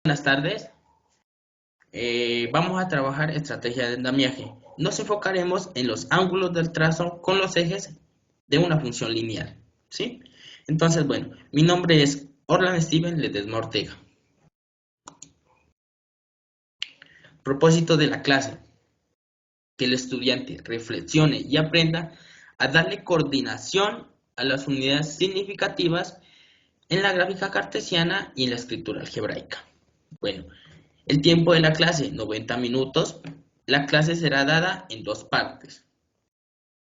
Buenas tardes. Vamos a trabajar estrategia de andamiaje. Nos enfocaremos en los ángulos del trazo con los ejes de una función lineal, ¿sí? Entonces, bueno, mi nombre es Orlan Steven Ledesma Ortega. Propósito de la clase: que el estudiante reflexione y aprenda a darle coordinación a las unidades significativas en la gráfica cartesiana y en la escritura algebraica. Bueno, el tiempo de la clase, 90 minutos. La clase será dada en dos partes.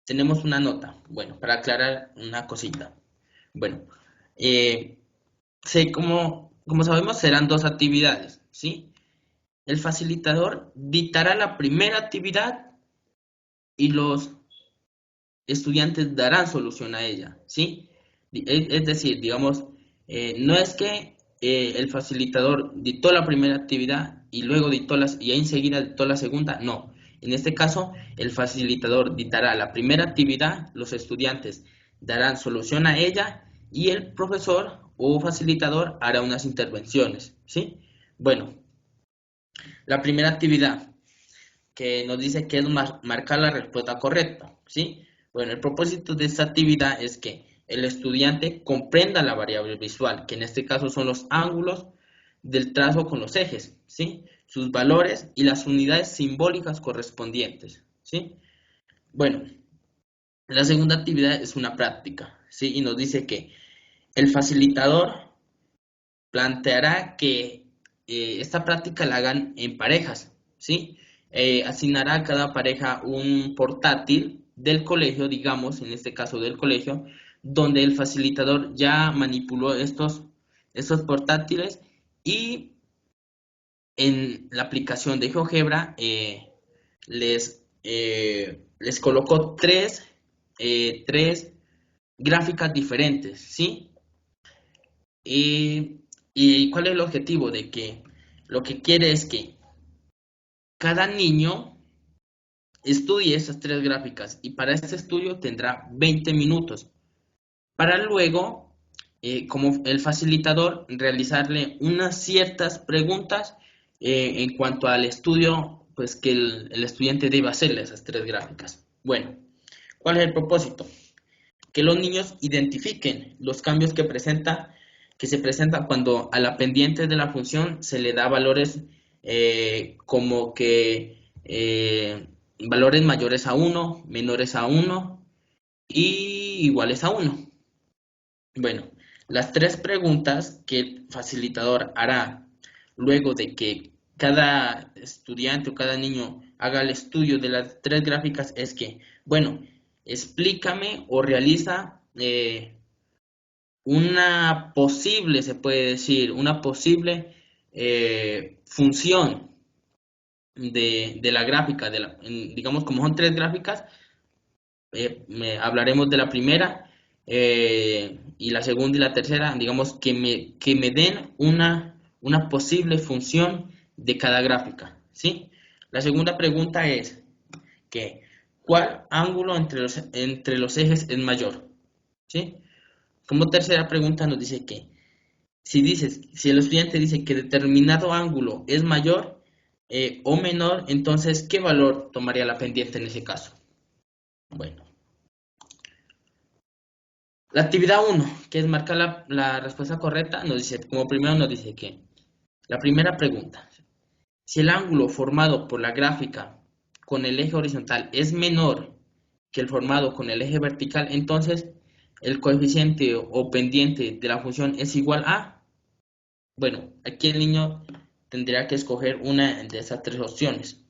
Tenemos una nota. Bueno, para aclarar una cosita. Bueno, eh, como sabemos, serán dos actividades, ¿sí? El facilitador dictará la primera actividad y los estudiantes darán solución a ella, ¿sí? Es decir, digamos, no es que el facilitador dictó la primera actividad y luego y enseguida dictó la segunda, no. En este caso, el facilitador dictará la primera actividad, los estudiantes darán solución a ella y el profesor o facilitador hará unas intervenciones, ¿sí? Bueno, la primera actividad que nos dice que es marcar la respuesta correcta, ¿sí? Bueno, el propósito de esta actividad es que el estudiante comprenda la variable visual, que en este caso son los ángulos del trazo con los ejes, ¿sí? Sus valores y las unidades simbólicas correspondientes, ¿sí? Bueno, la segunda actividad es una práctica, ¿sí? Y nos dice que el facilitador planteará que esta práctica la hagan en parejas, ¿sí? Asignará a cada pareja un portátil del colegio, digamos, en este caso del colegio, donde el facilitador ya manipuló estos portátiles y en la aplicación de GeoGebra les colocó tres gráficas diferentes, ¿sí? ¿Y cuál es el objetivo? De que lo que quiere es que cada niño estudie esas tres gráficas y para este estudio tendrá 20 minutos para luego, como el facilitador, realizarle unas ciertas preguntas en cuanto al estudio, pues que el estudiante debe hacerle esas tres gráficas. Bueno, ¿cuál es el propósito? Que los niños identifiquen los cambios que se presentan cuando a la pendiente de la función se le da valores como que valores mayores a uno, menores a uno y iguales a uno. Bueno, las tres preguntas que el facilitador hará luego de que cada estudiante o cada niño haga el estudio de las tres gráficas es que, bueno, explícame o realiza una posible, se puede decir, una posible función de la gráfica, digamos, como son tres gráficas, hablaremos de la primera y la segunda y la tercera, digamos, que me den una posible función de cada gráfica, ¿sí? La segunda pregunta es que, ¿cuál ángulo entre los ejes es mayor? ¿Sí? Como tercera pregunta nos dice que si el estudiante dice que determinado ángulo es mayor o menor, entonces, ¿qué valor tomaría la pendiente en ese caso? Bueno, la actividad 1, que es marcar la respuesta correcta, nos dice, como primero nos dice que la primera pregunta, si el ángulo formado por la gráfica con el eje horizontal es menor que el formado con el eje vertical, entonces el coeficiente o pendiente de la función es igual a. Bueno, aquí el niño tendría que escoger una de esas tres opciones.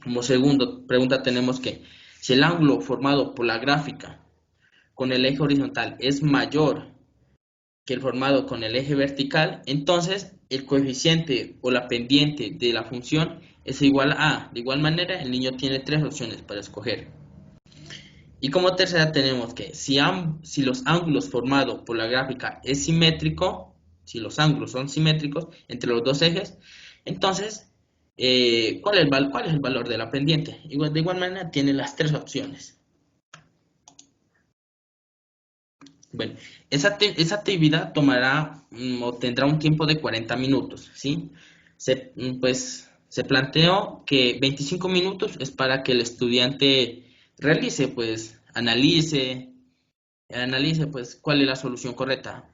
Como segunda pregunta tenemos que si el ángulo formado por la gráfica con el eje horizontal es mayor que el formado con el eje vertical, entonces el coeficiente o la pendiente de la función es igual a. De igual manera, el niño tiene tres opciones para escoger. Y como tercera tenemos que si los ángulos formados por la gráfica es simétrico, si los ángulos son simétricos entre los dos ejes, entonces, ¿cuál es el valor de la pendiente? De igual manera, tiene las tres opciones. Bueno, esa actividad tomará o tendrá un tiempo de 40 minutos, ¿sí? Pues se planteó que 25 minutos es para que el estudiante realice, pues, analice, pues, cuál es la solución correcta.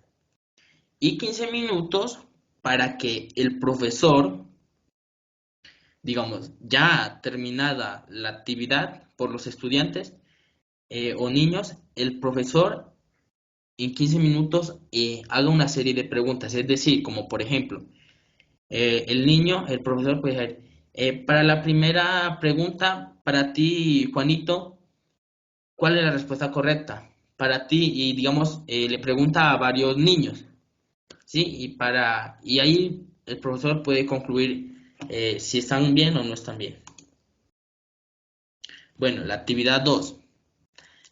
Y 15 minutos para que el profesor, digamos, ya terminada la actividad por los estudiantes o niños, el profesor en 15 minutos haga una serie de preguntas. Es decir, como por ejemplo, el profesor puede decir, para la primera pregunta, para ti, Juanito, ¿cuál es la respuesta correcta? Para ti, y digamos, le pregunta a varios niños, ¿sí? Y ahí el profesor puede concluir si están bien o no están bien. Bueno, la actividad 2.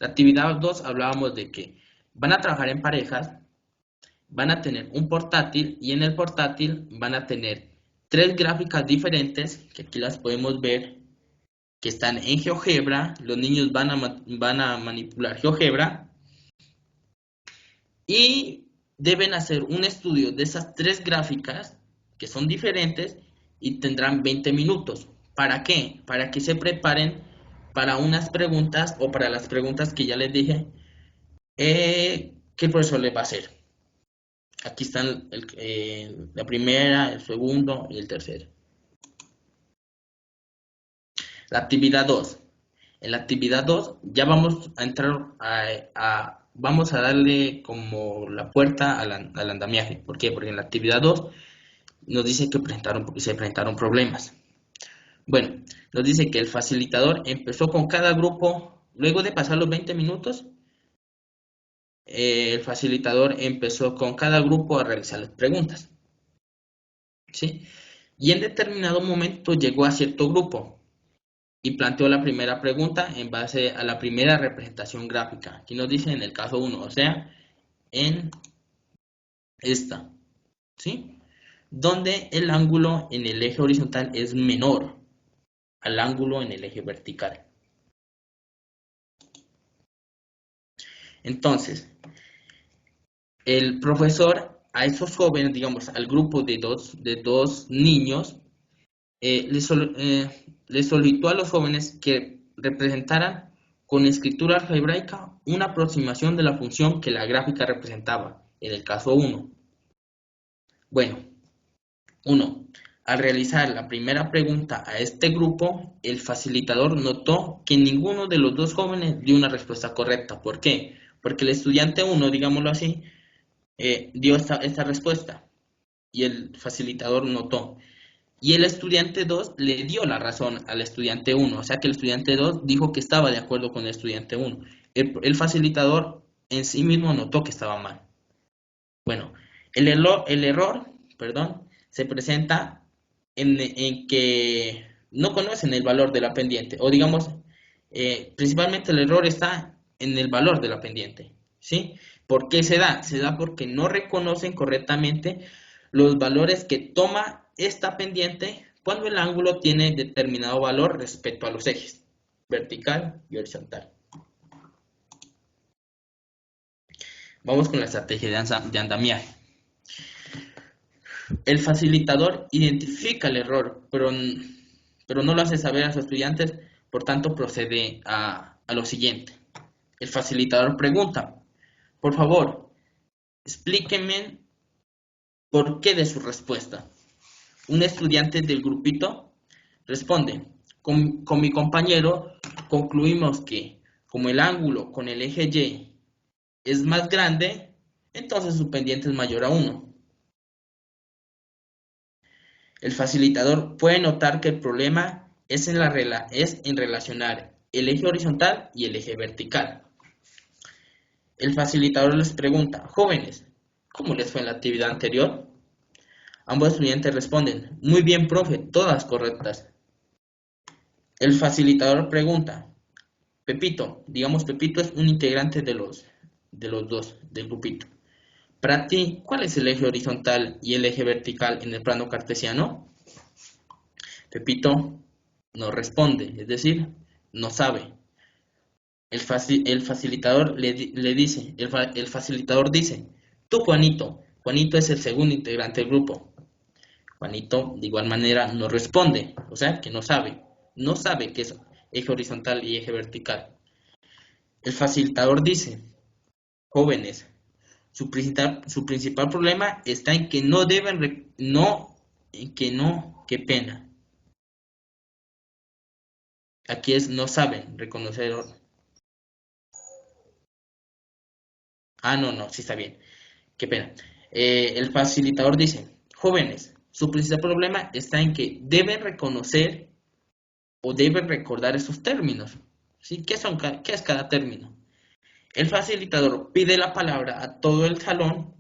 La actividad 2 hablábamos de que van a trabajar en parejas, van a tener un portátil y en el portátil van a tener tres gráficas diferentes, que aquí las podemos ver, que están en GeoGebra. Los niños van a manipular GeoGebra y deben hacer un estudio de esas tres gráficas que son diferentes y tendrán 20 minutos. ¿Para qué? Para que se preparen para unas preguntas o para las preguntas que ya les dije que el profesor les va a hacer. Aquí están la primera, el segundo y el tercero. La actividad 2. En la actividad 2 ya vamos a entrar vamos a darle como la puerta al andamiaje. ¿Por qué? Porque en la actividad 2 nos dice que se presentaron problemas. Bueno, nos dice que el facilitador empezó con cada grupo, luego de pasar los 20 minutos, el facilitador empezó con cada grupo a realizar las preguntas, ¿sí? Y en determinado momento llegó a cierto grupo y planteó la primera pregunta en base a la primera representación gráfica. Aquí nos dice en el caso 1, o sea, en esta, ¿sí? Donde el ángulo en el eje horizontal es menor al ángulo en el eje vertical. Entonces, el profesor a esos jóvenes, digamos, al grupo de dos niños, les solicitó a los jóvenes que representaran con escritura algebraica una aproximación de la función que la gráfica representaba, en el caso 1. Bueno, 1. Al realizar la primera pregunta a este grupo, el facilitador notó que ninguno de los dos jóvenes dio una respuesta correcta. ¿Por qué? Porque el estudiante 1, digámoslo así, dio esta respuesta y el facilitador notó. Y el estudiante 2 le dio la razón al estudiante 1, o sea que el estudiante 2 dijo que estaba de acuerdo con el estudiante 1. El facilitador en sí mismo notó que estaba mal. Bueno, el error, perdón, se presenta en que no conocen el valor de la pendiente, o digamos, principalmente el error está en el valor de la pendiente, ¿sí? ¿Por qué se da? Se da porque no reconocen correctamente los valores que toma esta pendiente cuando el ángulo tiene determinado valor respecto a los ejes, vertical y horizontal. Vamos con la estrategia de andamiaje. El facilitador identifica el error, pero no lo hace saber a sus estudiantes, por tanto procede a lo siguiente. El facilitador pregunta, por favor, explíquenme por qué de su respuesta. Un estudiante del grupito responde, con mi compañero concluimos que como el ángulo con el eje Y es más grande, entonces su pendiente es mayor a 1. El facilitador puede notar que el problema es en relacionar el eje horizontal y el eje vertical. El facilitador les pregunta, jóvenes, ¿cómo les fue en la actividad anterior? Ambos estudiantes responden, muy bien, profe, todas correctas. El facilitador pregunta, Pepito, digamos Pepito es un integrante de los dos, del grupito. Para ti, ¿cuál es el eje horizontal y el eje vertical en el plano cartesiano? Pepito no responde, es decir, no sabe. El facilitador le dice, el facilitador dice, tú Juanito es el segundo integrante del grupo. Juanito de igual manera no responde, o sea que no sabe qué es eje horizontal y eje vertical. El facilitador dice, jóvenes, su principal problema está en que no deben, qué pena. Aquí es no saben reconocer. No, sí está bien. Qué pena. El facilitador dice, jóvenes, su principal problema está en que deben reconocer o deben recordar esos términos. ¿Sí? ¿Qué es cada término? El facilitador pide la palabra a todo el salón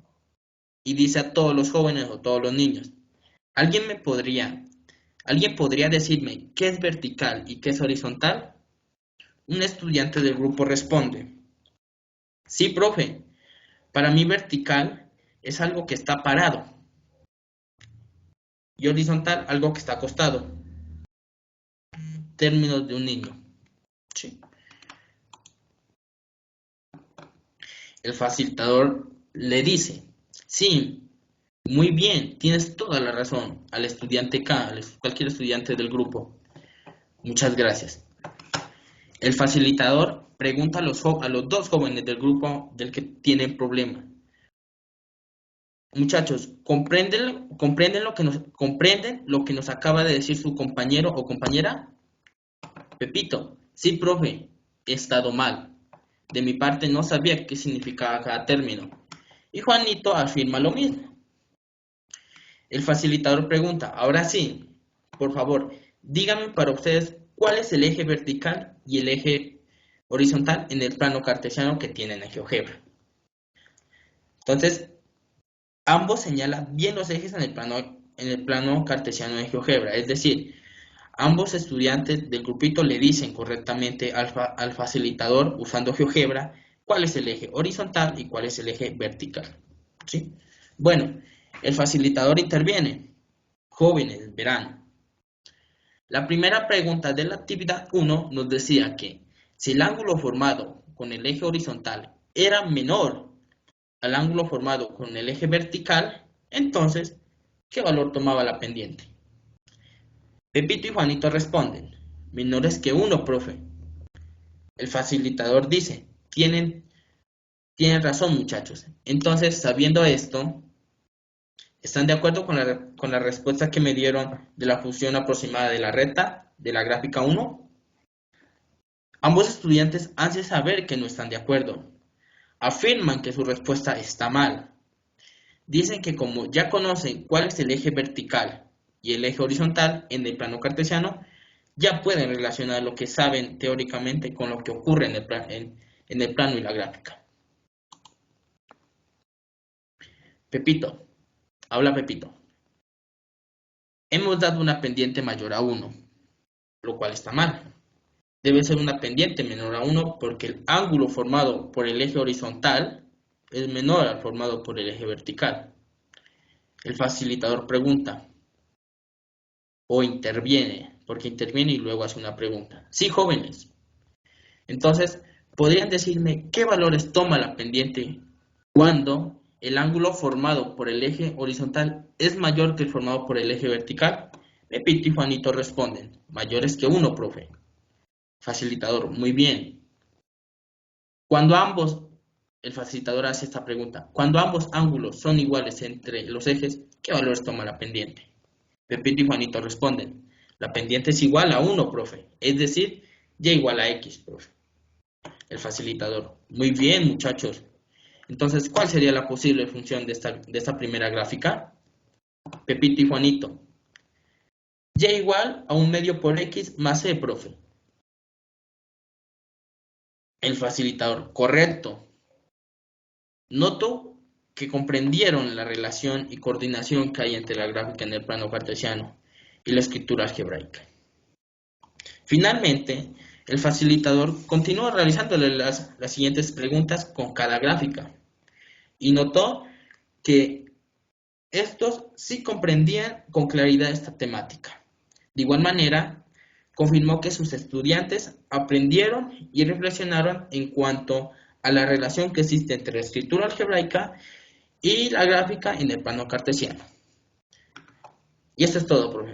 y dice a todos los jóvenes o todos los niños, ¿alguien alguien podría decirme qué es vertical y qué es horizontal? Un estudiante del grupo responde, sí, profe, para mí vertical es algo que está parado y horizontal algo que está acostado. Términos de un niño. Sí. El facilitador le dice, sí, muy bien, tienes toda la razón, al estudiante K, cualquier estudiante del grupo. Muchas gracias. El facilitador pregunta a los dos jóvenes del grupo del que tienen problema. Muchachos, ¿comprenden lo que nos acaba de decir su compañero o compañera? Pepito, sí, profe, he estado mal. De mi parte no sabía qué significaba cada término. Y Juanito afirma lo mismo. El facilitador pregunta, ahora sí, por favor, díganme para ustedes cuál es el eje vertical y el eje horizontal en el plano cartesiano que tienen en GeoGebra. Entonces, ambos señalan bien los ejes en el plano cartesiano de GeoGebra, es decir, ambos estudiantes del grupito le dicen correctamente al facilitador usando GeoGebra cuál es el eje horizontal y cuál es el eje vertical. ¿Sí? Bueno, el facilitador interviene. Jóvenes, verán. La primera pregunta de la actividad 1 nos decía que si el ángulo formado con el eje horizontal era menor al ángulo formado con el eje vertical, entonces, ¿qué valor tomaba la pendiente? Pepito y Juanito responden, menores que 1, profe. El facilitador dice, tienen razón, muchachos. Entonces, sabiendo esto, ¿están de acuerdo con la respuesta que me dieron de la función aproximada de la recta de la gráfica 1? Ambos estudiantes hacen saber que no están de acuerdo. Afirman que su respuesta está mal. Dicen que como ya conocen cuál es el eje vertical y el eje horizontal en el plano cartesiano, ya pueden relacionar lo que saben teóricamente con lo que ocurre en el plano y la gráfica. Pepito, habla Pepito. Hemos dado una pendiente mayor a 1, lo cual está mal. Debe ser una pendiente menor a 1 porque el ángulo formado por el eje horizontal es menor al formado por el eje vertical. El facilitador pregunta o interviene, porque interviene y luego hace una pregunta. Sí, jóvenes. Entonces, ¿podrían decirme qué valores toma la pendiente cuando el ángulo formado por el eje horizontal es mayor que el formado por el eje vertical? Pepito y Juanito responden, mayores que 1, profe. Facilitador, muy bien. El facilitador hace esta pregunta, cuando ambos ángulos son iguales entre los ejes, ¿qué valores toma la pendiente? Pepito y Juanito responden, la pendiente es igual a 1, profe, es decir, y igual a x, profe. El facilitador, muy bien, muchachos. Entonces, ¿cuál sería la posible función de esta primera gráfica? Pepito y Juanito, y igual a 1/2 por x más c, profe. El facilitador, correcto. Noto que comprendieron la relación y coordinación que hay entre la gráfica en el plano cartesiano y la escritura algebraica. Finalmente, el facilitador continúa realizándole las siguientes preguntas con cada gráfica y notó que estos sí comprendían con claridad esta temática. De igual manera, confirmó que sus estudiantes aprendieron y reflexionaron en cuanto a la relación que existe entre la escritura algebraica y la gráfica en el plano cartesiano. Y esto es todo, profe.